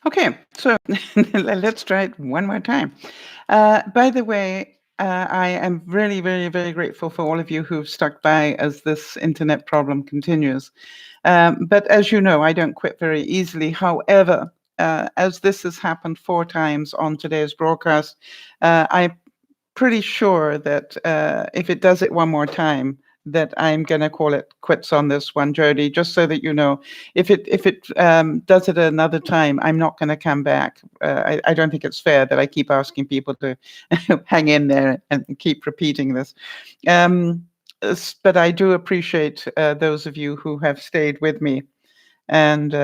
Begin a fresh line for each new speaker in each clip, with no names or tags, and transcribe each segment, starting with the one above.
Okay, so let's try it one more time. By the way, I am really, very, very grateful for all of you who've stuck by as this internet problem continues. But as you know, I don't quit very easily. However, as this has happened 4 times on today's broadcast, I'm pretty sure that if it does it one more time, that I'm going to call it quits on this one, Jody. Just so that you know, if it does it another time, I'm not going to come back. I don't think it's fair that I keep asking people to hang in there and keep repeating this. But I do appreciate those of you who have stayed with me, and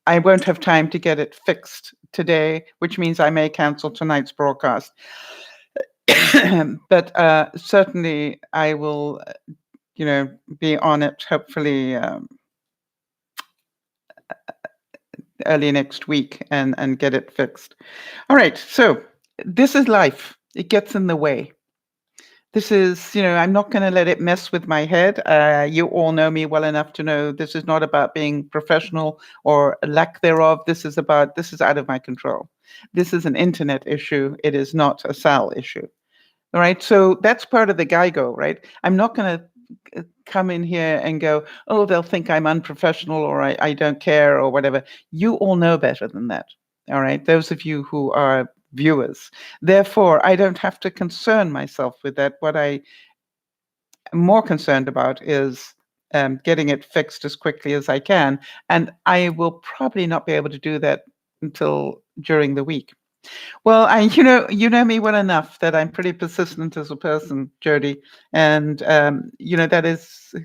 I won't have time to get it fixed today, which means I may cancel tonight's broadcast. But certainly I will, be on it hopefully early next week and get it fixed. All right, so this is life. It gets in the way. This is, I'm not going to let it mess with my head. You all know me well enough to know this is not about being professional or lack thereof. This is out of my control. This is an internet issue. It is not a Sal issue. All right. So that's part of the GIGO, right? I'm not going to come in here and go, oh, they'll think I'm unprofessional or I don't care or whatever. You all know better than that. All right. Those of you who are viewers. Therefore, I don't have to concern myself with that. What I am more concerned about is getting it fixed as quickly as I can. And I will probably not be able to do that until during the week. Well, you know me well enough that I'm pretty persistent as a person, Jody, and that is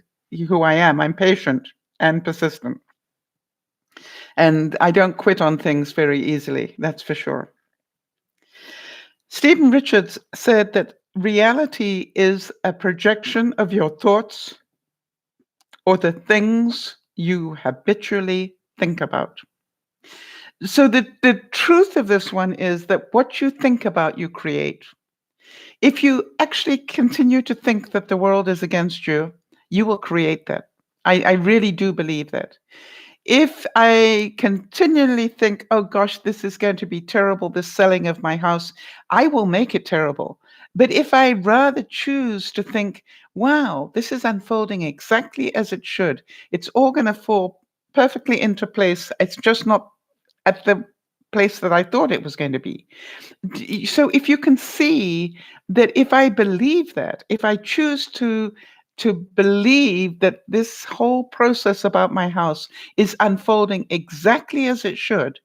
who I am. I'm patient and persistent, and I don't quit on things very easily. That's for sure. Stephen Richards said that reality is a projection of your thoughts or the things you habitually think about. So the truth of this one is that what you think about, you create. If you actually continue to think that the world is against you, you will create that. I really do believe that. If I continually think, oh gosh, this is going to be terrible, this selling of my house, I will make it terrible. But if I rather choose to think, wow, this is unfolding exactly as it should, it's all going to fall perfectly into place. It's just not at the place that I thought it was going to be. So if you can see that if I believe that, if I choose to believe that this whole process about my house is unfolding exactly as it should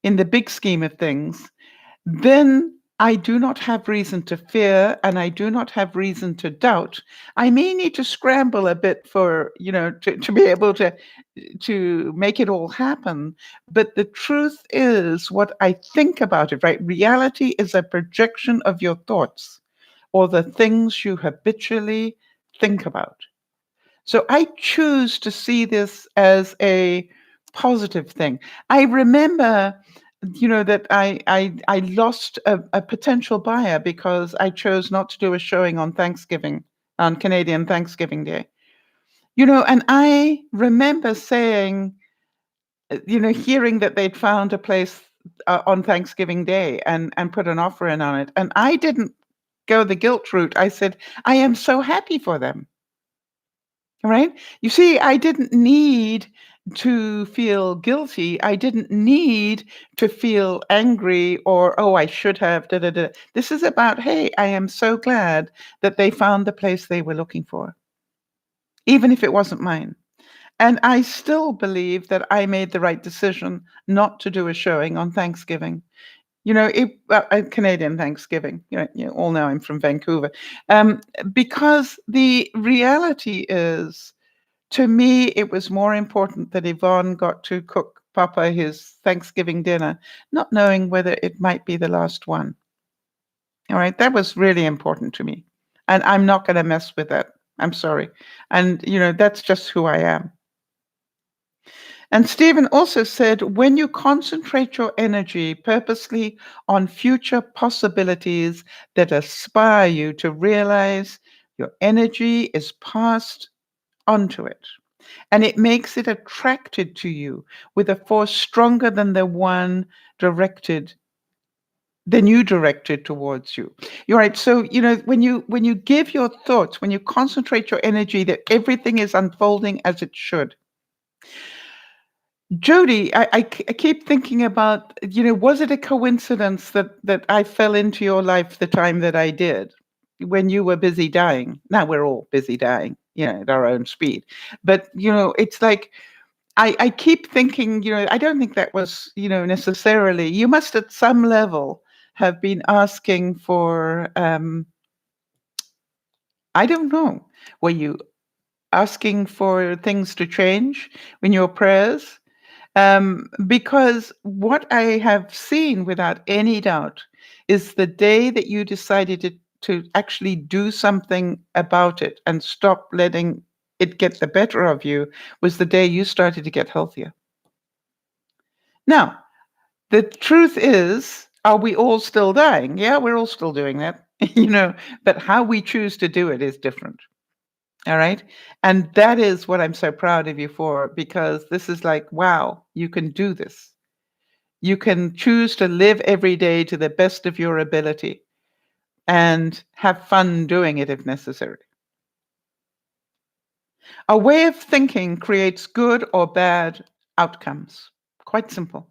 in the big scheme of things, then I do not have reason to fear and I do not have reason to doubt. I may need to scramble a bit for, to be able to make it all happen. But the truth is what I think about it, right? Reality is a projection of your thoughts or the things you habitually think about. So I choose to see this as a positive thing. I remember, that I lost a potential buyer because I chose not to do a showing on Thanksgiving, on Canadian Thanksgiving Day. And I remember saying, hearing that they'd found a place on Thanksgiving Day and put an offer in on it. And I didn't go the guilt route. I said, I am so happy for them. Right? You see, I didn't need to feel guilty. I didn't need to feel angry or, oh, I should have. Da, da, da. This is about, hey, I am so glad that they found the place they were looking for, even if it wasn't mine. And I still believe that I made the right decision not to do a showing on Thanksgiving. Canadian Thanksgiving. You all know I'm from Vancouver, because the reality is, to me, it was more important that Yvonne got to cook Papa his Thanksgiving dinner, not knowing whether it might be the last one. All right, that was really important to me, and I'm not going to mess with that. I'm sorry, and that's just who I am. And Stephen also said, when you concentrate your energy purposely on future possibilities that aspire you to realize, your energy is passed onto it. And it makes it attracted to you with a force stronger than the one directed than you directed towards you. You're right. So, when you give your thoughts, when you concentrate your energy that everything is unfolding as it should. Jody, I keep thinking about, was it a coincidence that I fell into your life the time that I did when you were busy dying? Now we're all busy dying, at our own speed. But, it's like I keep thinking, I don't think that was, necessarily. You must at some level have been asking for, I don't know, were you asking for things to change in your prayers? Because what I have seen without any doubt is the day that you decided to actually do something about it and stop letting it get the better of you was the day you started to get healthier. Now, the truth is, are we all still dying? Yeah, we're all still doing that, but how we choose to do it is different. All right. And that is what I'm so proud of you for, because this is like, wow, you can do this. You can choose to live every day to the best of your ability and have fun doing it if necessary. A way of thinking creates good or bad outcomes. Quite simple.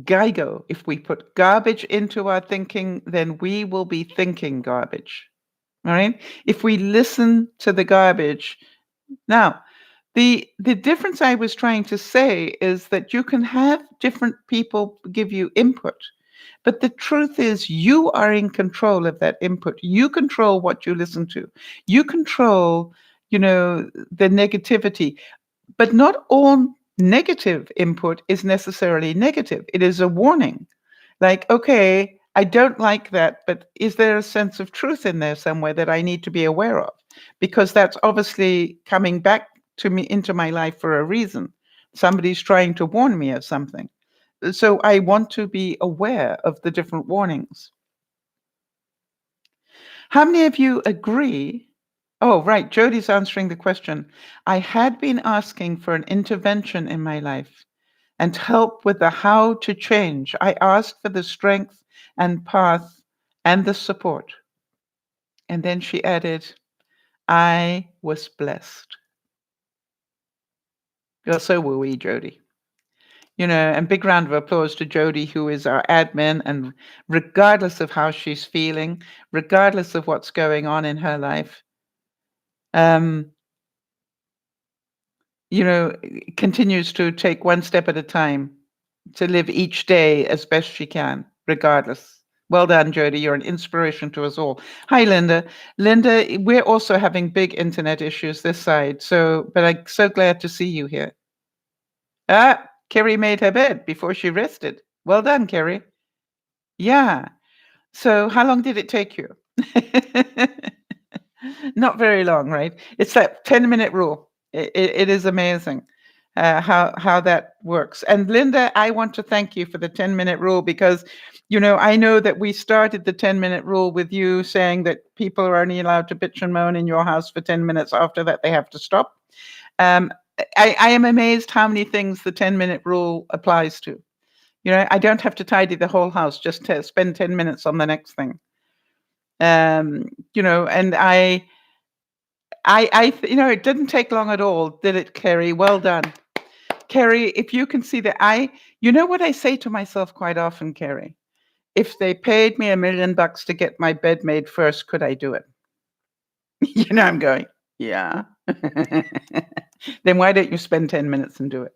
GIGO. If we put garbage into our thinking, then we will be thinking garbage. All right. If we listen to the garbage. Now, the difference I was trying to say is that you can have different people give you input, but the truth is you are in control of that input. You control what you listen to. You control, the negativity. But not all negative input is necessarily negative. It is a warning. Like, okay, I don't like that, but is there a sense of truth in there somewhere that I need to be aware of? Because that's obviously coming back to me into my life for a reason. Somebody's trying to warn me of something. So I want to be aware of the different warnings. How many of you agree? Oh, right. Jody's answering the question. I had been asking for an intervention in my life and help with the how to change. I asked for the strength and path and the support. And then she added, I was blessed. Well, so were we, Jody. And big round of applause to Jody, who is our admin. And regardless of how she's feeling, regardless of what's going on in her life, um, continues to take one step at a time to live each day as best she can, regardless. Well done, Jody. You're an inspiration to us all. Hi, Linda. Linda, we're also having big internet issues this side, but I'm so glad to see you here. Kerry made her bed before she rested. Well done, Kerry. Yeah. So how long did it take you? Not very long, right? It's that 10-minute rule. It is amazing how that works. And Linda, I want to thank you for the 10-minute rule because, I know that we started the 10-minute rule with you saying that people are only allowed to bitch and moan in your house for 10 minutes. After that, they have to stop. Um, I am amazed how many things the 10-minute rule applies to. I don't have to tidy the whole house, just to spend 10 minutes on the next thing. And it didn't take long at all, did it, Kerry? Well done. Kerry, if you can see that what I say to myself quite often, Kerry, if they paid me $1 million to get my bed made first, could I do it? I'm going, yeah. Then why don't you spend 10 minutes and do it?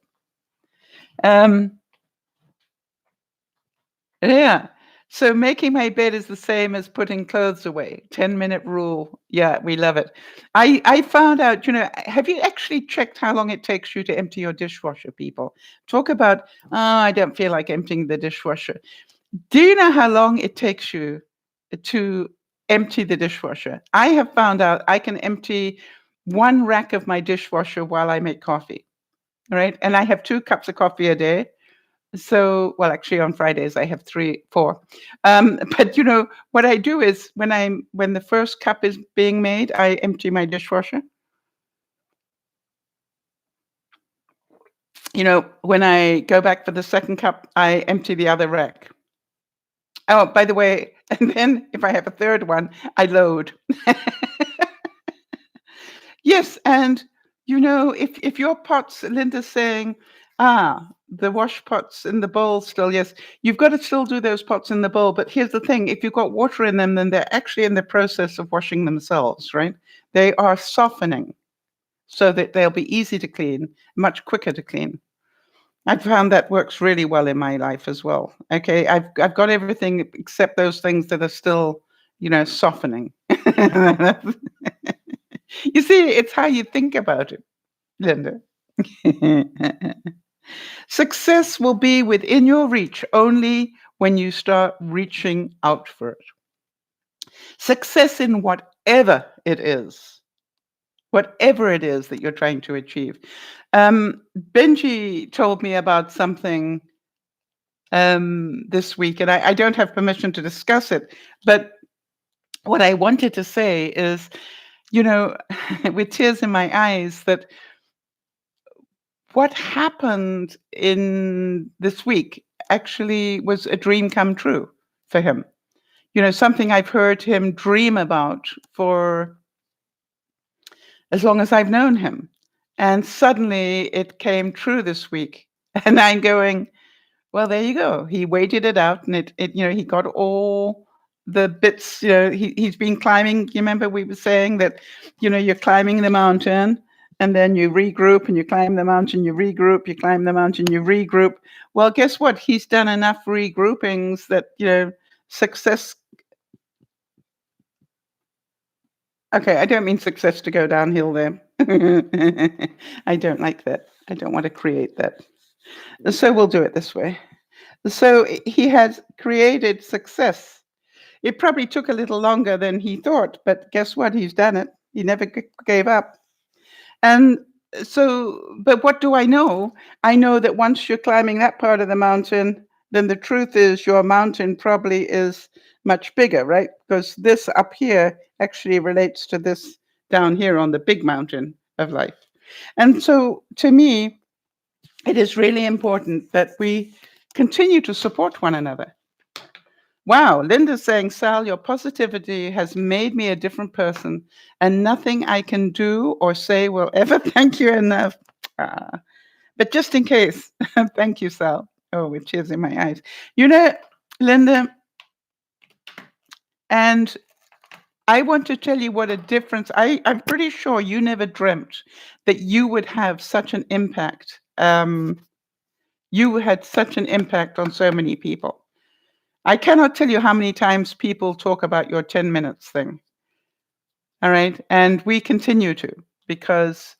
Yeah. So making my bed is the same as putting clothes away. 10-minute rule. Yeah, we love it. I found out, have you actually checked how long it takes you to empty your dishwasher, people? Talk about, I don't feel like emptying the dishwasher. Do you know how long it takes you to empty the dishwasher? I have found out I can empty one rack of my dishwasher while I make coffee, right? And I have 2 cups of coffee a day. So, well, actually on Fridays I have 3, 4. But what I do is when the first cup is being made, I empty my dishwasher. when I go back for the second cup, I empty the other rack. Oh, by the way, and then if I have a third one, I load. Yes, and if your pots, Linda's saying, the wash pots in the bowl still, yes, you've got to still do those pots in the bowl. But here's the thing: if you've got water in them, then they're actually in the process of washing themselves, right? They are softening so that they'll be easy to clean, much quicker to clean. I've found that works really well in my life as well. Okay, I've got everything except those things that are still, softening. You see, it's how you think about it, Linda. Success will be within your reach only when you start reaching out for it. Success in whatever it is that you're trying to achieve. Benji told me about something this week, and I don't have permission to discuss it, but what I wanted to say is, with tears in my eyes, that what happened in this week actually was a dream come true for him. Something I've heard him dream about for as long as I've known him. And suddenly it came true this week. And I'm going, well, there you go. He waited it out, and he got all the bits. He's been climbing. You remember we were saying that, you're climbing the mountain, and then you regroup, and you climb the mountain, you regroup, you climb the mountain, you regroup. Well, guess what? He's done enough regroupings that success. Okay, I don't mean success to go downhill there. I don't like that. I don't want to create that. So we'll do it this way. So he has created success. It probably took a little longer than he thought, but guess what? He's done it. He never gave up. And but what do I know? I know that once you're climbing that part of the mountain, then the truth is your mountain probably is much bigger, right? Because this up here actually relates to this down here on the big mountain of life. And so to me, it is really important that we continue to support one another. Wow, Linda's saying, Sal, your positivity has made me a different person, and nothing I can do or say will ever thank you enough. But just in case, thank you, Sal. Oh, with tears in my eyes. Linda, and I want to tell you what a difference. I'm pretty sure you never dreamt that you would have such an impact. You had such an impact on so many people. I cannot tell you how many times people talk about your 10 minutes thing. All right. And we continue to, because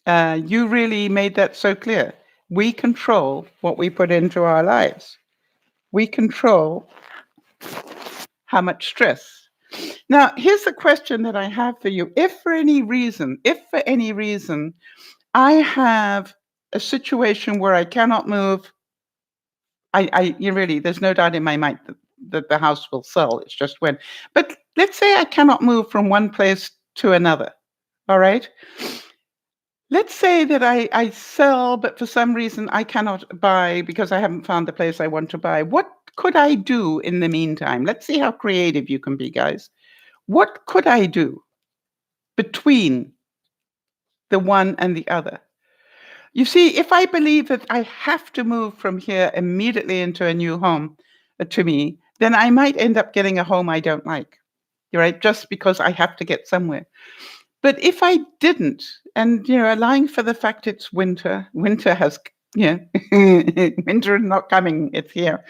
you really made that so clear. We control what we put into our lives. We control how much stress. Now, here's the question that I have for you. If for any reason, I have a situation where I cannot move, there's no doubt in my mind that the house will sell. It's just when. But let's say I cannot move from one place to another. All right. Let's say that I sell, but for some reason I cannot buy because I haven't found the place I want to buy. What could I do in the meantime? Let's see how creative you can be, guys. What could I do between the one and the other? You see, if I believe that I have to move from here immediately into a new home to me, then I might end up getting a home I don't like, right? Just because I have to get somewhere. But if I didn't, and, allowing for the fact it's winter has, winter is not coming, it's here.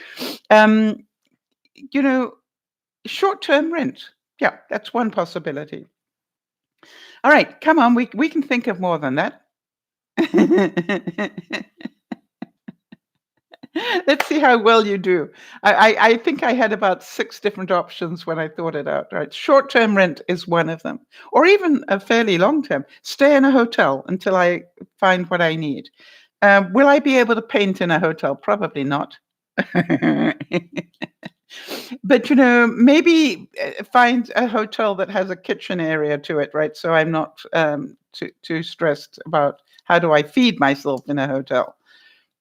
Short-term rent. Yeah, that's one possibility. All right, come on, we can think of more than that. Let's see how well you do. I think I had about 6 different options when I thought it out. Right, short-term rent is one of them, or even a fairly long-term. Stay in a hotel until I find what I need. Will I be able to paint in a hotel? Probably not. But maybe find a hotel that has a kitchen area to it, right? So I'm not too stressed about how do I feed myself in a hotel.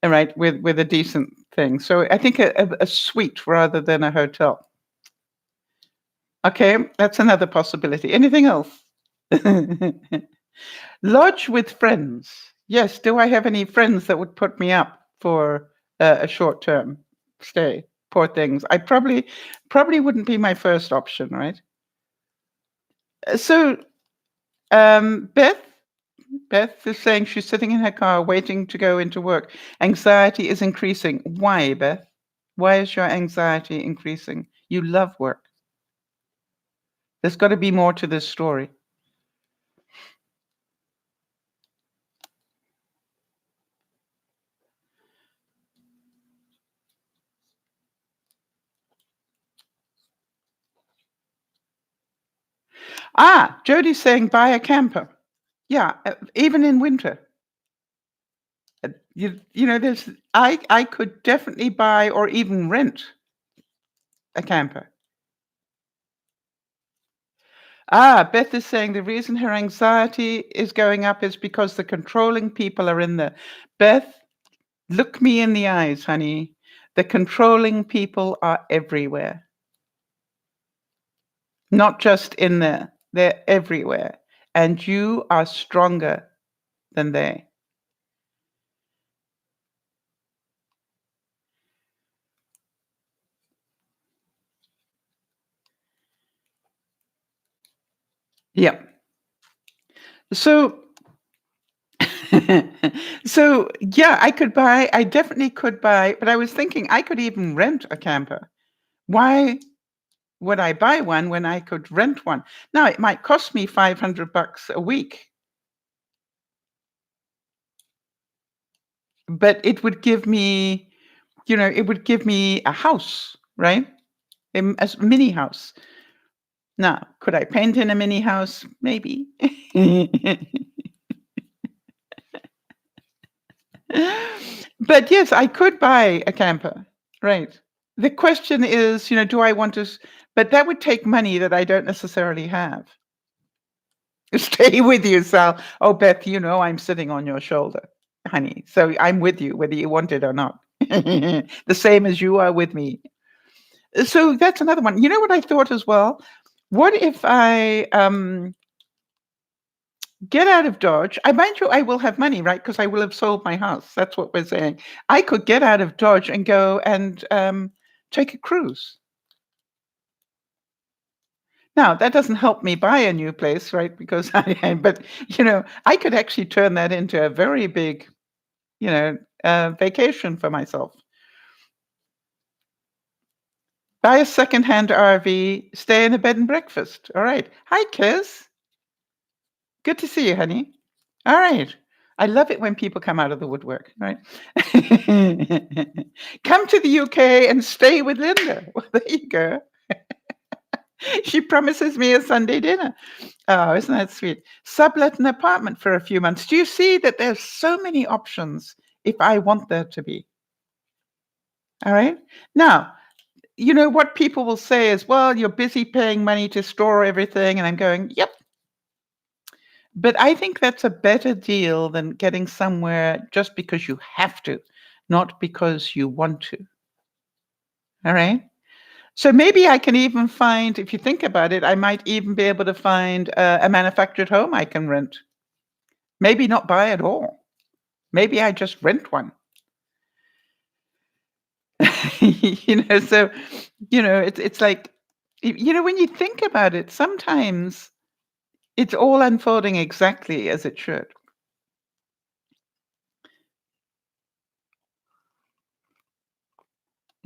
all right, with a decent thing. So I think a suite rather than a hotel. Okay, that's another possibility. Anything else? Lodge with friends. Yes. Do I have any friends that would put me up for a short term stay? Poor things. I probably wouldn't be my first option, right? So Beth is saying she's sitting in her car waiting to go into work. Anxiety is increasing. Why, Beth? Why is your anxiety increasing? You love work. There's got to be more to this story. Jody's saying buy a camper. Yeah, even in winter. There's I could definitely buy or even rent a camper. Beth is saying the reason her anxiety is going up is because the controlling people are in there. Beth, look me in the eyes, honey. The controlling people are everywhere. Not just in there. They're everywhere. And you are stronger than they. Yeah. So yeah, I definitely could buy, but I was thinking I could even rent a camper. Why would I buy one when I could rent one? Now, it might cost me $500 a week, but it would give me, a house, right? A mini house. Now, could I paint in a mini house? Maybe. But yes, I could buy a camper, right? The question is, do I want to but that would take money that I don't necessarily have. Stay with you, Sal. Oh, Beth, I'm sitting on your shoulder, honey. So I'm with you, whether you want it or not. The same as you are with me. So that's another one. You know what I thought as well? What if I get out of Dodge? I mind you, I will have money, right? Because I will have sold my house. That's what we're saying. I could get out of Dodge and go and take a cruise. Now, that doesn't help me buy a new place, right? Because but I could actually turn that into a very big, vacation for myself. Buy a secondhand RV, stay in a bed and breakfast. All right. Hi, Kiz. Good to see you, honey. All right. I love it when people come out of the woodwork, right? Come to the UK and stay with Linda. Well, there you go. She promises me a Sunday dinner. Oh, isn't that sweet? Sublet an apartment for a few months. Do you see that there's so many options if I want there to be? All right. Now, what people will say is, well, you're busy paying money to store everything. And I'm going, yep. But I think that's a better deal than getting somewhere just because you have to, not because you want to. All right. So maybe I can even find, if you think about it, I might even be able to find a manufactured home I can rent. Maybe not buy at all. Maybe I just rent one. So, it's like, when you think about it, sometimes it's all unfolding exactly as it should.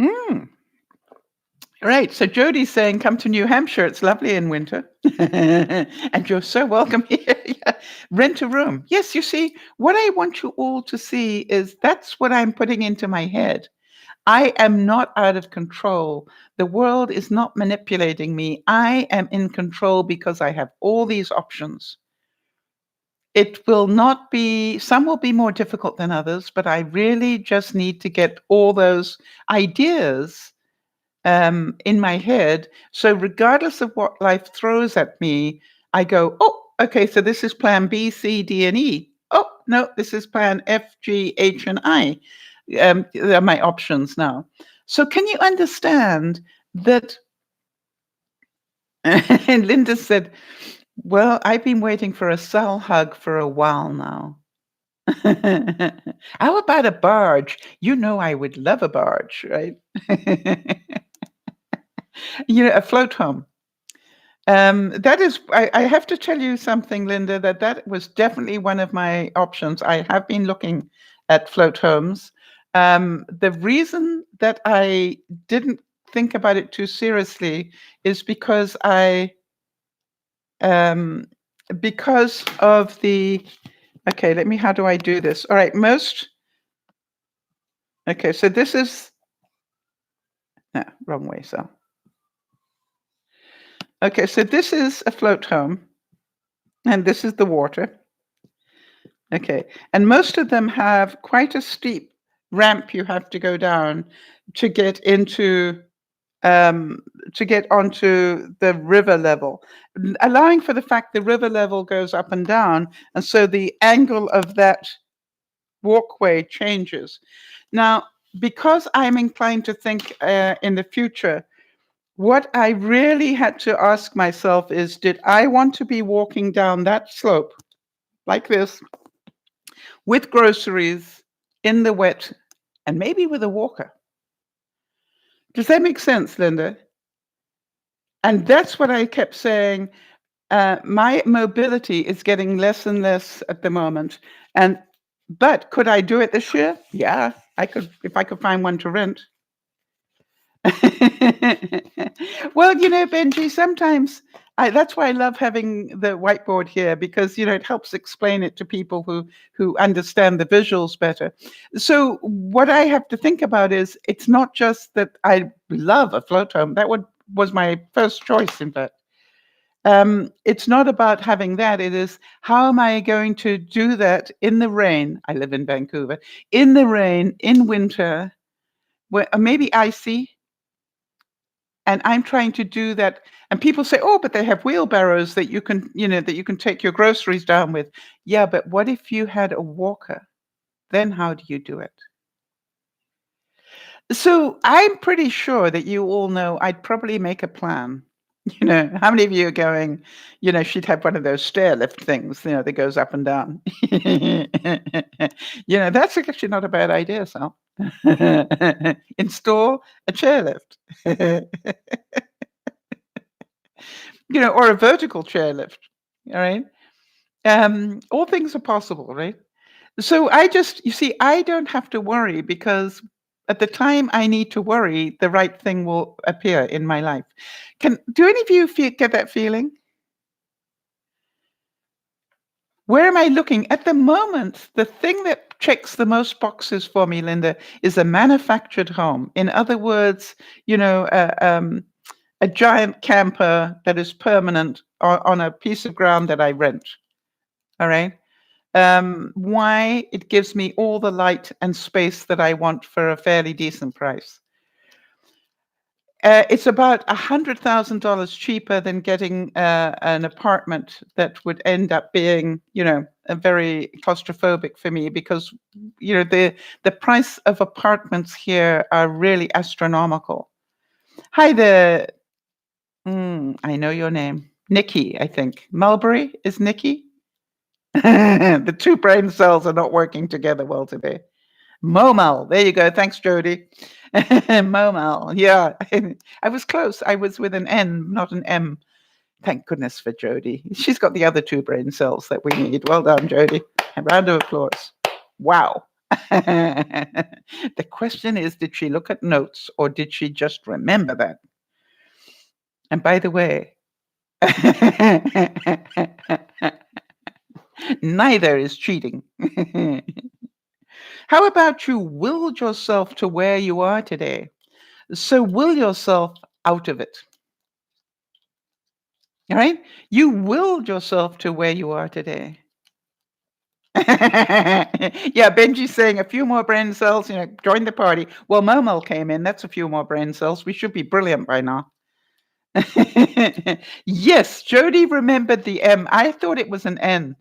Mm. Right. So Jody's saying, come to New Hampshire. It's lovely in winter. And you're so welcome here. Yeah. Rent a room. Yes, you see, what I want you all to see is that's what I'm putting into my head. I am not out of control. The world is not manipulating me. I am in control because I have all these options. It will not be, some will be more difficult than others, but I really just need to get all those ideas in my head. So regardless of what life throws at me, I go, oh, okay, so this is plan B, C, D, and E. Oh, no, this is plan F, G, H, and I. They're my options now. So can you understand that? And Linda said, well, I've been waiting for a Sal hug for a while now. How about a barge? You know, I would love a barge, right? A float home. That is, I have to tell you something, Linda, that was definitely one of my options. I have been looking at float homes. The reason that I didn't think about it too seriously is because because of the, okay, how do I do this? All right, okay, so this is, no, wrong way, so. Okay, so this is a float home, and this is the water. Okay, and most of them have quite a steep ramp you have to go down to get into to get onto the river level, allowing for the fact the river level goes up and down, and so the angle of that walkway changes. Now, because I'm inclined to think in the future, what I really had to ask myself is, did I want to be walking down that slope like this with groceries in the wet and maybe with a walker? Does that make sense, Linda? And that's what I kept saying. My mobility is getting less and less at the moment. But could I do it this year? Yeah, I could, if I could find one to rent. Well, Benji, sometimes that's why I love having the whiteboard here, because it helps explain it to people who understand the visuals better. So what I have to think about is, it's not just that I love a float home. That was my first choice, in fact. It's not about having that. It is, how am I going to do that in the rain? I live in Vancouver. In the rain, in winter, where maybe icy. And I'm trying to do that. And people say, oh, but they have wheelbarrows that you can, that you can take your groceries down with. Yeah, but what if you had a walker? Then how do you do it? So I'm pretty sure that you all know I'd probably make a plan. How many of you are going, she'd have one of those stair lift things, that goes up and down. That's actually not a bad idea, Sal. Install a chairlift. Or a vertical chairlift. All right. All things are possible, right? So you see, I don't have to worry, because at the time I need to worry, the right thing will appear in my life. Do any of you get that feeling? Where am I looking? At the moment, the thing that checks the most boxes for me, Linda, is a manufactured home. In other words, a giant camper that is permanent on a piece of ground that I rent. All right. Why? It gives me all the light and space that I want for a fairly decent price. It's about $100,000 cheaper than getting an apartment that would end up being, a very claustrophobic for me, because, the price of apartments here are really astronomical. Hi there. I know your name. Nikki, I think. Mulberry is Nikki? The two brain cells are not working together well today. Momal. There you go. Thanks, Jody. Momal. Yeah. I was close. I was with an N, not an M. Thank goodness for Jody. She's got the other two brain cells that we need. Well done, Jody. A round of applause. Wow. The question is, did she look at notes, or did she just remember that? And by the way, neither is cheating. How about you willed yourself to where you are today? So will yourself out of it. All right? You willed yourself to where you are today. Yeah, Benji's saying a few more brain cells, join the party. Well, Momo came in. That's a few more brain cells. We should be brilliant by now. Yes, Jody remembered the M. I thought it was an N.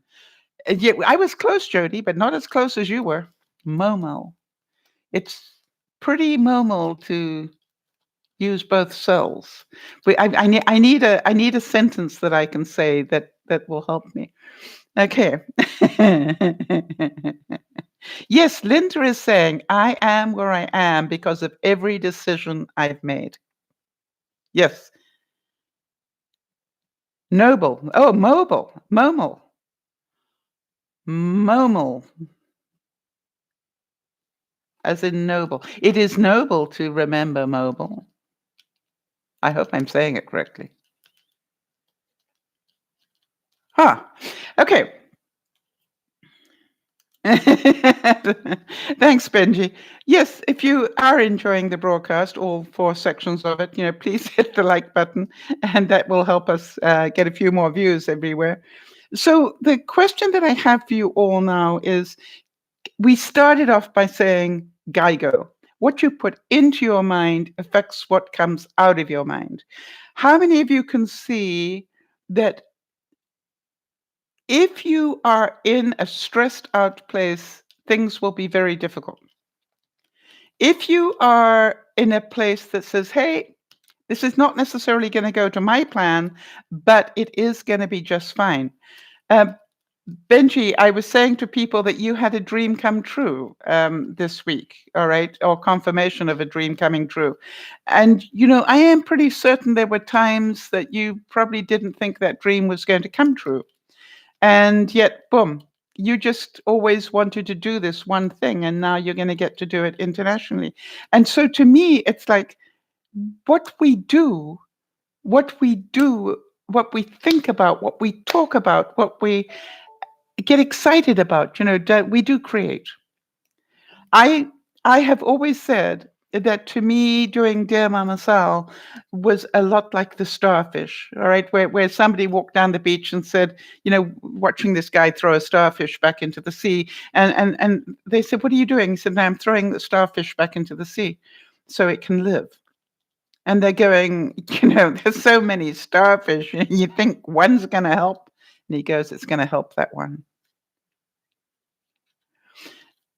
Yeah, I was close, Jody, but not as close as you were. Momo. It's pretty normal to use both cells. I need a sentence that I can say that will help me. Okay. Yes, Linda is saying, I am where I am because of every decision I've made. Yes. Noble. Oh, mobile. Momal. Momal. As in noble. It is noble to remember mobile. I hope I'm saying it correctly. Huh. Okay. Thanks, Benji. Yes, if you are enjoying the broadcast, all 4 sections of it, please hit the like button, and that will help us get a few more views everywhere. So the question that I have for you all now is, we started off by saying GIGO. What you put into your mind affects what comes out of your mind. How many of you can see that if you are in a stressed out place, things will be very difficult? If you are in a place that says, hey, this is not necessarily going to go to my plan, but it is going to be just fine. Benji, I was saying to people that you had a dream come true this week, all right, or confirmation of a dream coming true. And, I am pretty certain there were times that you probably didn't think that dream was going to come true. And yet, boom, you just always wanted to do this one thing, and now you're going to get to do it internationally. And so to me, it's like what we do, what we do, what we think about, what we talk about, what we get excited about, we do create. I I have always said that to me, doing Dear Mama Sal was a lot like the starfish, all right, where somebody walked down the beach and said, watching this guy throw a starfish back into the sea, and they said, "What are you doing?" He said, "No, I'm throwing the starfish back into the sea so it can live." And they're going, there's so many starfish, and you think one's going to help, and he goes, "It's going to help that one."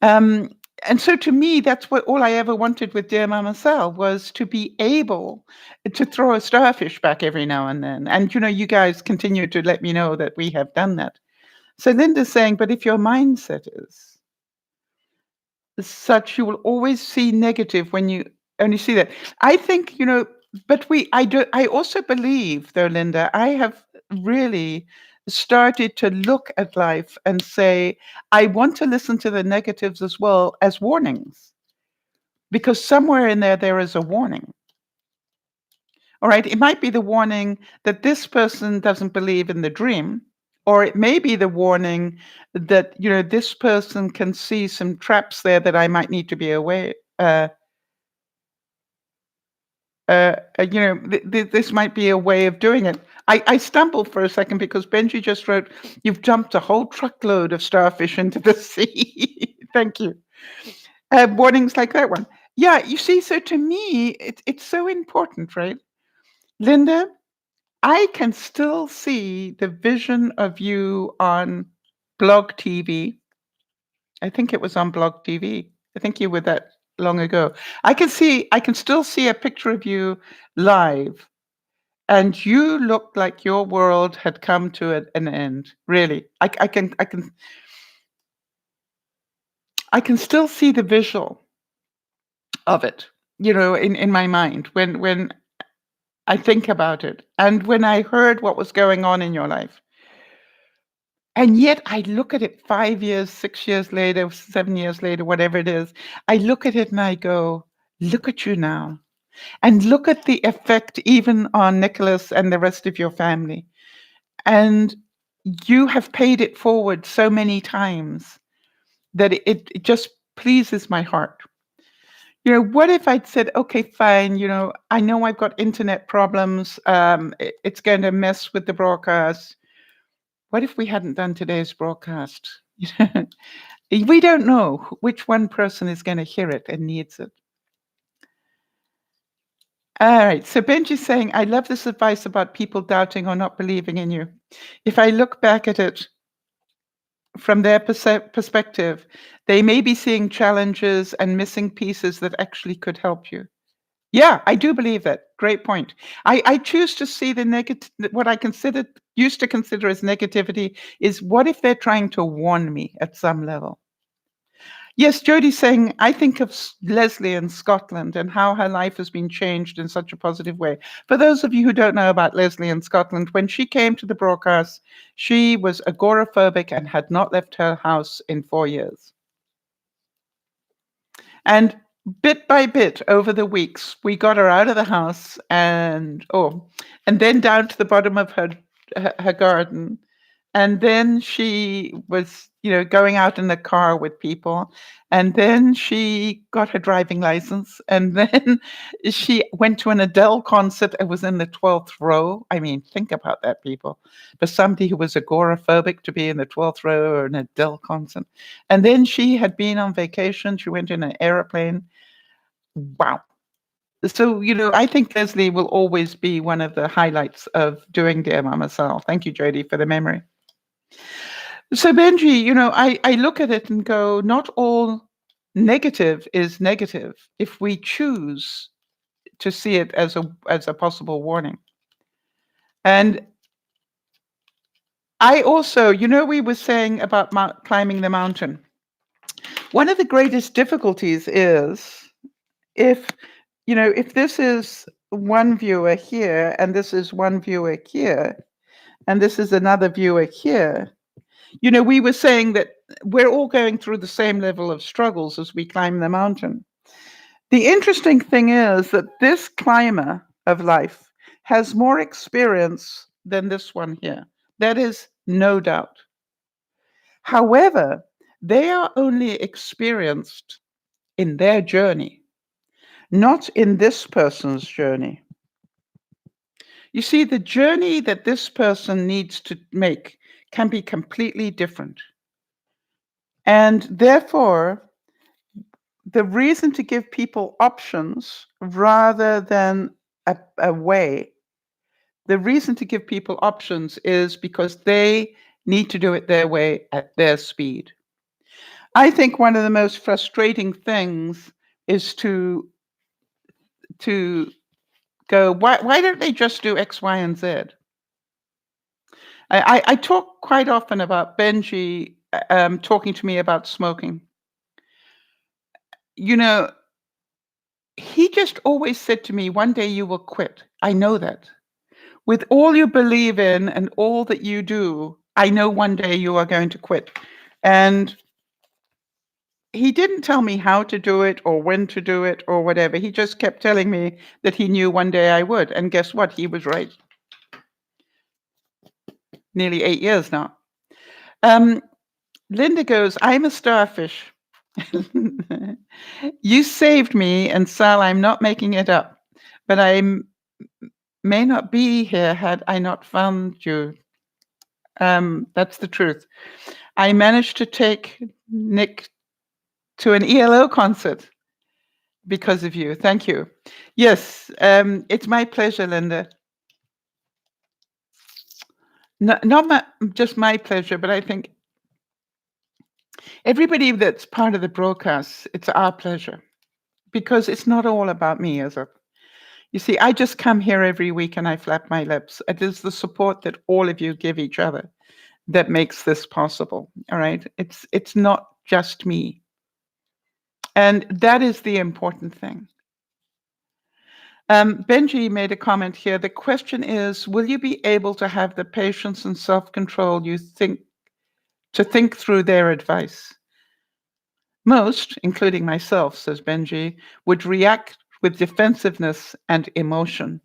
Um, and so to me, that's what all I ever wanted with Dear Mama Sal, was to be able to throw a starfish back every now and then. And you guys continue to let me know that we have done that. So Linda's saying, but if your mindset is such, you will always see negative when you only see that. I think, but I also believe, though, Linda, I have really started to look at life and say, I want to listen to the negatives as well as warnings, because somewhere in there is a warning. All right. It might be the warning that this person doesn't believe in the dream, or it may be the warning that, this person can see some traps there that I might need to be aware. This might be a way of doing it. I stumbled for a second because Benji just wrote, "You've dumped a whole truckload of starfish into the sea." Thank you. Warnings like that one. Yeah, you see, so to me, it's so important, right? Linda, I can still see the vision of you on Blog TV. I think it was on Blog TV. I think you were that long ago. I can still see a picture of you live, and you looked like your world had come to an end. Really, I can still see the visual of it, in my mind when I think about it, and when I heard what was going on in your life. And yet I look at it 5 years, 6 years later, 7 years later, whatever it is, I look at it and I go, look at you now. And look at the effect even on Nicholas and the rest of your family. And you have paid it forward so many times that it just pleases my heart. What if I'd said, okay, fine, I know I've got internet problems. It's going to mess with the broadcast. What if we hadn't done today's broadcast? We don't know which one person is going to hear it and needs it. All right. So Benji's saying, I love this advice about people doubting or not believing in you. If I look back at it, from their perspective, they may be seeing challenges and missing pieces that actually could help you. Yeah, I do believe that. Great point. I choose to see the negative, what I used to consider as negativity is what if they're trying to warn me at some level? Yes, Jodie's saying, I think of Leslie in Scotland and how her life has been changed in such a positive way. For those of you who don't know about Leslie in Scotland, when she came to the broadcast, she was agoraphobic and had not left her house in 4 years. And bit by bit over the weeks, we got her out of the house and then down to the bottom of her garden. And then she was, going out in the car with people. And then she got her driving license. And then she went to an Adele concert. It was in the 12th row. I mean, think about that, people. For somebody who was agoraphobic to be in the 12th row or an Adele concert. And then she had been on vacation. She went in an airplane. Wow. So, I think Leslie will always be one of the highlights of doing Dear Mama Sal. Thank you, Jodie, for the memory. So, Benji, I look at it and go, not all negative is negative if we choose to see it as a possible warning. And I also, we were saying about climbing the mountain. One of the greatest difficulties is if this is one viewer here and this is one viewer here and this is another viewer here, we were saying that we're all going through the same level of struggles as we climb the mountain. The interesting thing is that this climber of life has more experience than this one here. That is no doubt. However, they are only experienced in their journey, not in this person's journey. You see, the journey that this person needs to make can be completely different. And therefore, the reason to give people options rather than a way, the reason to give people options is because they need to do it their way at their speed. I think one of the most frustrating things is to go, why don't they just do X, Y, and Z? I talk quite often about Benji talking to me about smoking. He just always said to me, one day you will quit. I know that. With all you believe in and all that you do, I know one day you are going to quit. And he didn't tell me how to do it or when to do it or whatever. He just kept telling me that he knew one day I would. And guess what? He was right. Nearly 8 years now. Linda goes, I'm a starfish. You saved me, and Sal, I'm not making it up, but I may not be here had I not found you. That's the truth. I managed to take Nick to an ELO concert because of you. Thank you. Yes, it's my pleasure, Linda. Not just my pleasure, but I think everybody that's part of the broadcast, it's our pleasure because it's not all about me, is it? You see, I just come here every week and I flap my lips. It is the support that all of you give each other that makes this possible. All right. It's not just me. And that is the important thing. Benji made a comment here. The question is, will you be able to have the patience and self-control to think through their advice? Most, including myself, says Benji, would react with defensiveness and emotion.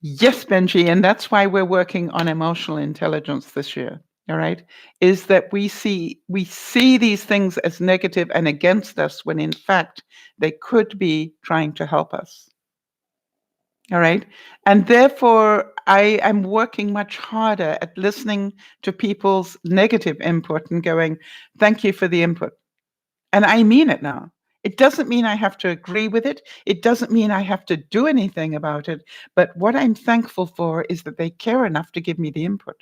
Yes, Benji, and that's why we're working on emotional intelligence this year. All right, is that we see these things as negative and against us when in fact they could be trying to help us. All right, and therefore I am working much harder at listening to people's negative input and going, thank you for the input. And I mean it now. It doesn't mean I have to agree with it. It doesn't mean I have to do anything about it. But what I'm thankful for is that they care enough to give me the input.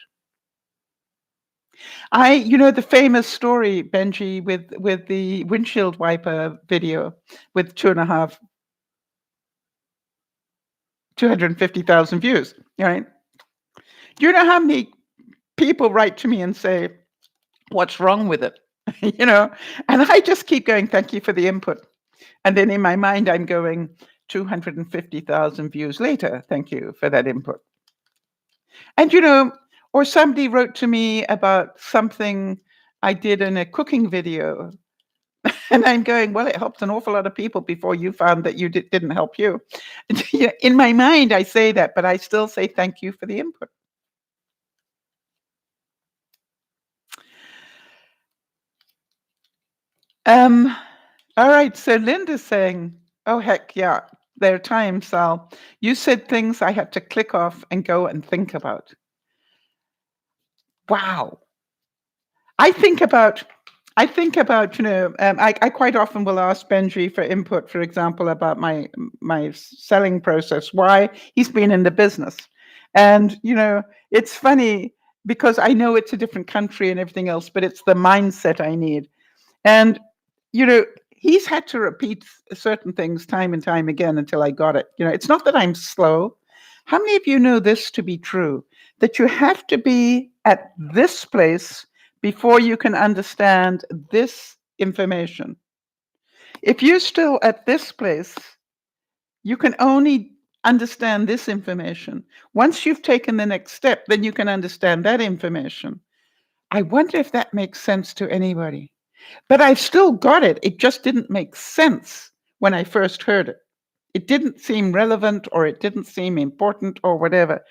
The famous story, Benji, with the windshield wiper video with 250,000 views, right? Do you know how many people write to me and say, what's wrong with it? And I just keep going, thank you for the input. And then in my mind, I'm going, 250,000 views later, thank you for that input. And, or somebody wrote to me about something I did in a cooking video. And I'm going, well, it helped an awful lot of people before you found that didn't help you. In my mind, I say that, but I still say thank you for the input. All right, so Linda's saying, oh, heck yeah, there are times, Sal, you said things I had to click off and go and think about. Wow. I think about, I quite often will ask Benji for input, for example, about my selling process, why he's been in the business. And, it's funny because I know it's a different country and everything else, but it's the mindset I need. And, he's had to repeat certain things time and time again until I got it. It's not that I'm slow. How many of you know this to be true? That you have to be at this place before you can understand this information. If you're still at this place, you can only understand this information. Once you've taken the next step, then you can understand that information. I wonder if that makes sense to anybody. But I've still got it. It just didn't make sense when I first heard it. It didn't seem relevant, or it didn't seem important, or whatever.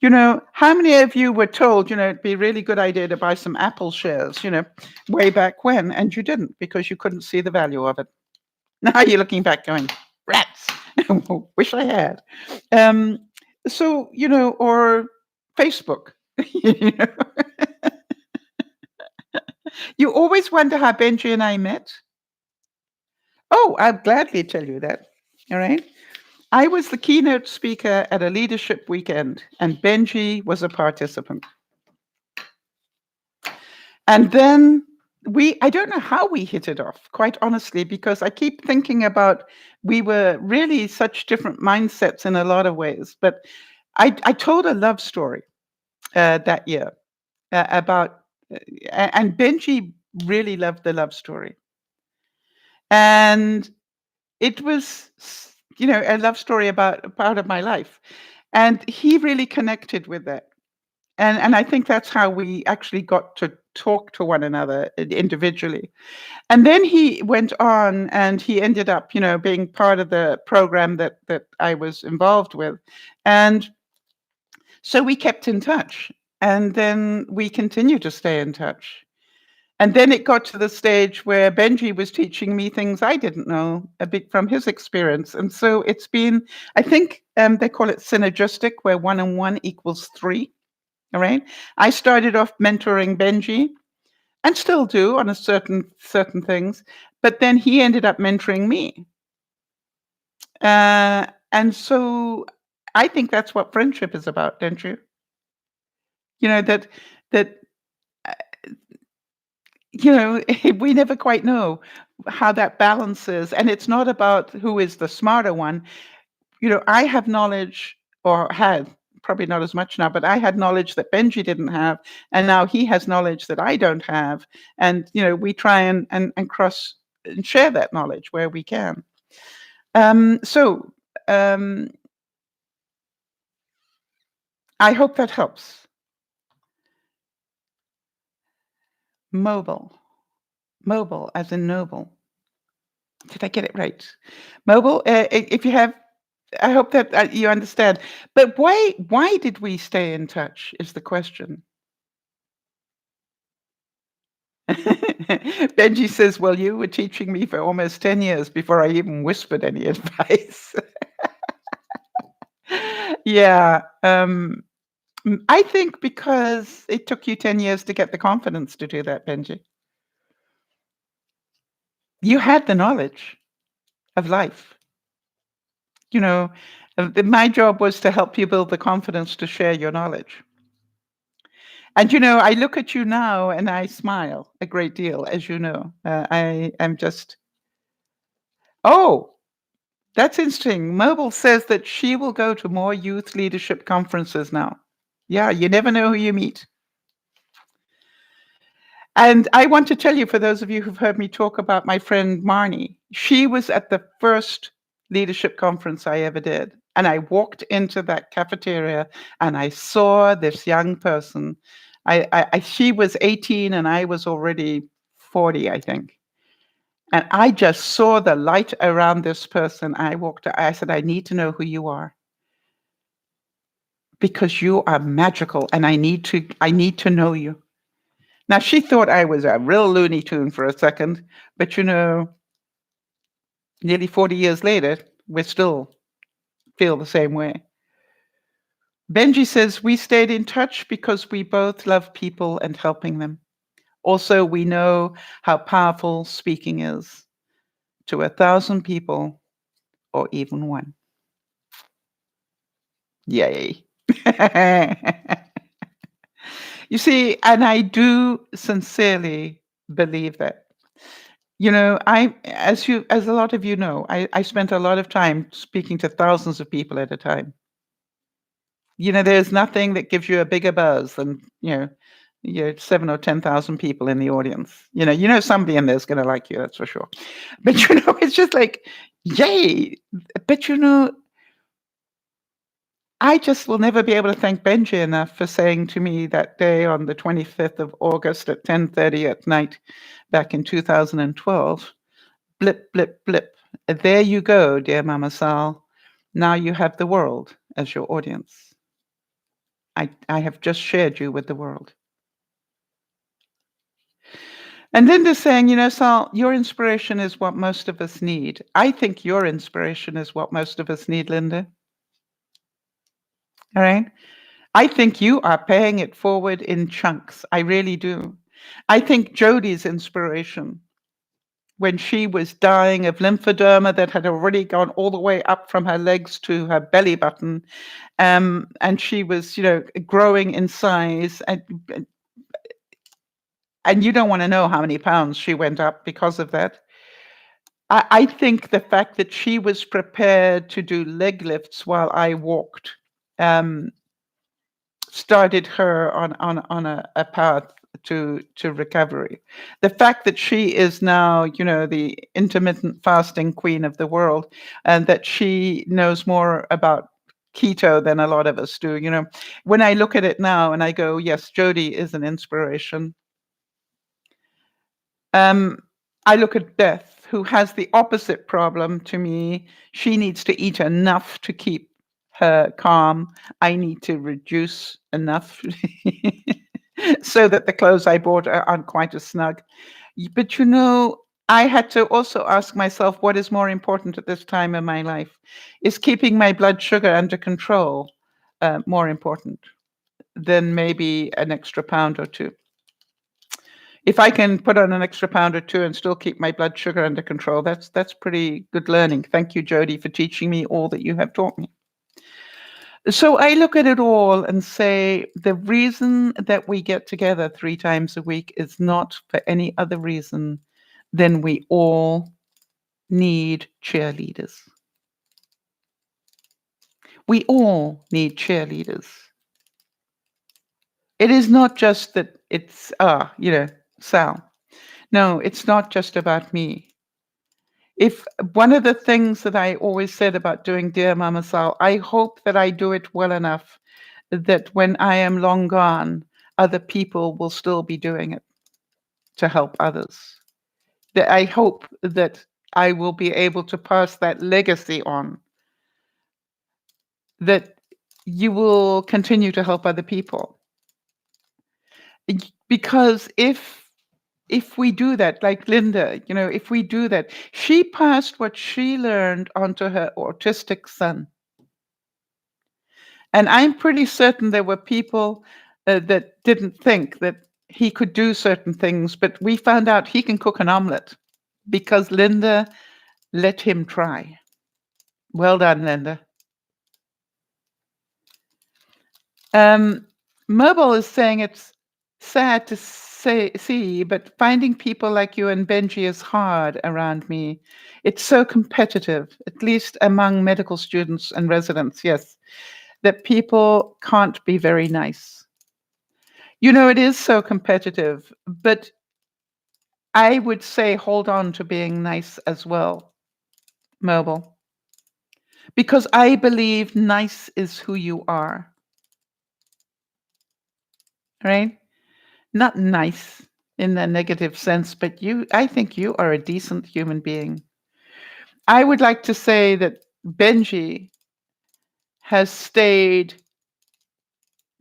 How many of you were told, it'd be a really good idea to buy some Apple shares, way back when, and you didn't because you couldn't see the value of it? Now you're looking back going, rats, wish I had. Or Facebook. you know? You always wonder how Benji and I met. Oh, I'll gladly tell you that. All right. I was the keynote speaker at a leadership weekend, and Benji was a participant. And then I don't know how we hit it off, quite honestly, because I keep thinking about, we were really such different mindsets in a lot of ways. But I told a love story that year about, and Benji really loved the love story. And it was, a love story about a part of my life. And he really connected with that. And I think that's how we actually got to talk to one another individually. And then he went on and he ended up, being part of the program that I was involved with. And so we kept in touch. And then we continue to stay in touch. And then it got to the stage where Benji was teaching me things I didn't know a bit from his experience. And so it's been, I think they call it synergistic, where 1 and 1 equals 3. All right. I started off mentoring Benji, and still do on a certain things, but then he ended up mentoring me. And so I think that's what friendship is about, don't you? That we never quite know how that balances, and it's not about who is the smarter one. I have knowledge, or had, probably not as much now, but I had knowledge that Benji didn't have, and now he has knowledge that I don't have. And we try and cross and share that knowledge where we can. So I hope that helps. Mobile as in noble. Did I get it right? Mobile. If you have, I hope that you understand. But why did we stay in touch is the question. Benji says, well, you were teaching me for almost 10 years before I even whispered any advice. Yeah. I think because it took you 10 years to get the confidence to do that, Benji. You had the knowledge of life. My job was to help you build the confidence to share your knowledge. And I look at you now and I smile a great deal, as you know. I am just, oh, that's interesting. Mobile says that she will go to more youth leadership conferences now. Yeah, you never know who you meet. And I want to tell you, for those of you who've heard me talk about my friend Marnie, she was at the first leadership conference I ever did. And I walked into that cafeteria and I saw this young person. She was 18 and I was already 40, I think. And I just saw the light around this person. I said, I need to know who you are because you are magical and I need to know you. Now, she thought I was a real Looney Tune for a second, but nearly 40 years later, we still feel the same way. Benji says, we stayed in touch because we both love people and helping them. Also, we know how powerful speaking is to 1,000 people or even one. Yay. You see, and I do sincerely believe that. As a lot of you know, I spent a lot of time speaking to thousands of people at a time. There's nothing that gives you a bigger buzz than, 7 or 10,000 people in the audience. Somebody in there's going to like you, that's for sure. But, it's just like, yay. But, I just will never be able to thank Benji enough for saying to me that day on the 25th of August at 10:30 at night back in 2012, blip, blip, blip. There you go, dear Mama Sal. Now you have the world as your audience. I have just shared you with the world. And Linda's saying, Sal, your inspiration is what most of us need. I think your inspiration is what most of us need, Linda. All right? I think you are paying it forward in chunks. I really do. I think Jodi's inspiration, when she was dying of lymphoderma that had already gone all the way up from her legs to her belly button, and she was, growing in size, and you don't want to know how many pounds she went up because of that. I think the fact that she was prepared to do leg lifts while I walked, started her on a path to recovery. The fact that she is now, the intermittent fasting queen of the world, and that she knows more about keto than a lot of us do. When I look at it now and I go, yes, Jodi is an inspiration. I look at Beth, who has the opposite problem to me. She needs to eat enough to keep her calm. I need to reduce enough so that the clothes I bought aren't quite as snug. But I had to also ask myself, what is more important at this time in my life? Is keeping my blood sugar under control more important than maybe an extra pound or two? If I can put on an extra pound or two and still keep my blood sugar under control, that's pretty good learning. Thank you, Jodi, for teaching me all that you have taught me. So I look at it all and say the reason that we get together 3 times a week is not for any other reason than we all need cheerleaders. We all need cheerleaders. It is not just that it's, Sal. No, it's not just about me. If one of the things that I always said about doing Dear Mama Sal, I hope that I do it well enough that when I am long gone, other people will still be doing it to help others. That I hope that I will be able to pass that legacy on, that you will continue to help other people. Because if we do that, like Linda, if we do that, she passed what she learned onto her autistic son. And I'm pretty certain there were people that didn't think that he could do certain things, but we found out he can cook an omelet because Linda let him try. Well done, Linda. Mobile is saying it's sad to see, but finding people like you and Benji is hard around me. It's so competitive, at least among medical students and residents, yes, that people can't be very nice. It is so competitive, but I would say hold on to being nice as well, Mobile, because I believe nice is who you are, right? Not nice in the negative sense, but I think you are a decent human being. I would like to say that Benji has stayed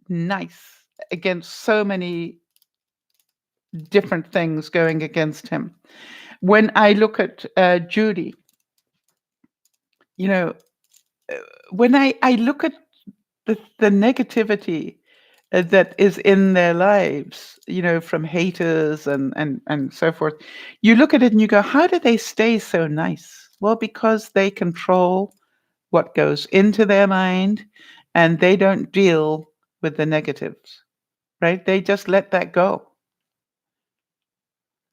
nice against so many different things going against him. When I look at Judy, you know, when I look at the negativity that is in their lives, from haters and so forth, you look at it and you go, how do they stay so nice? Well, because they control what goes into their mind and they don't deal with the negatives, right? They just let that go.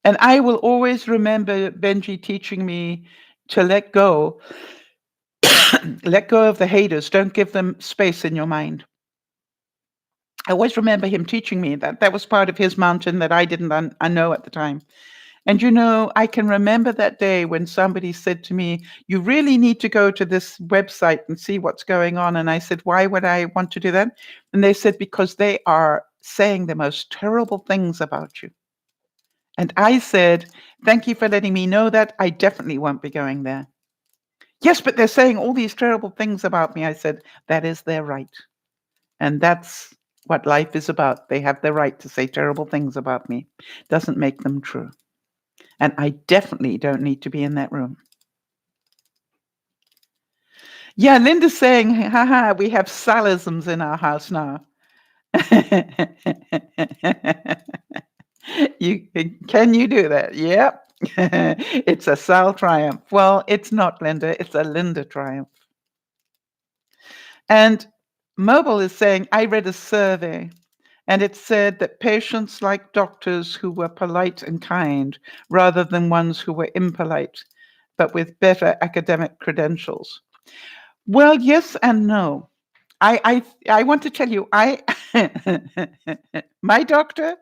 And I will always remember Benji teaching me to let go, let go of the haters. Don't give them space in your mind. I always remember him teaching me that. That was part of his mountain that I didn't know at the time. And I can remember that day when somebody said to me, you really need to go to this website and see what's going on. And I said, why would I want to do that? And they said, because they are saying the most terrible things about you. And I said, thank you for letting me know that. I definitely won't be going there. Yes, but they're saying all these terrible things about me. I said, that is their right. And that's what life is about. They have the right to say terrible things about me. Doesn't make them true. And I definitely don't need to be in that room. Yeah, Linda's saying, haha, we have Salisms in our house now. Can you do that? Yep. It's a Sal triumph. Well, it's not Linda, it's a Linda triumph. And Mobile is saying, I read a survey and it said that patients like doctors who were polite and kind rather than ones who were impolite, but with better academic credentials. Well, yes and no. I want to tell you, my doctor,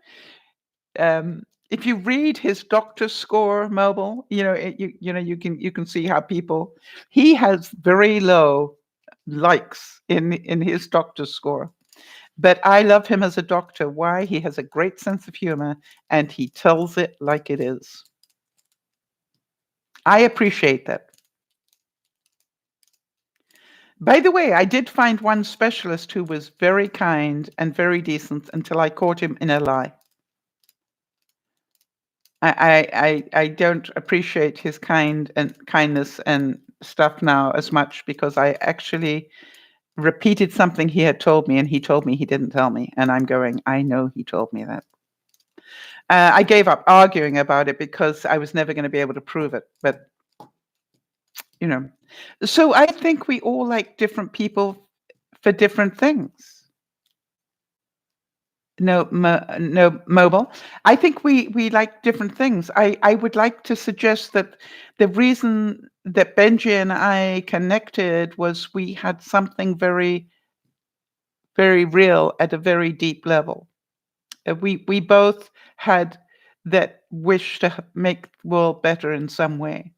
if you read his doctor score, Mobile, you can see how he has very low likes in his doctor score. But I love him as a doctor. Why? He has a great sense of humor and he tells it like it is. I appreciate that. By the way, I did find one specialist who was very kind and very decent until I caught him in a lie. I don't appreciate his kindness and stuff now as much because I actually repeated something he had told me and he told me he didn't tell me. And I'm going, I know he told me that. I gave up arguing about it because I was never going to be able to prove it. But, so I think we all like different people for different things. No, Mobile. I think we like different things. I would like to suggest that the reason that Benji and I connected was we had something very, very real at a very deep level. We both had that wish to make the world better in some way.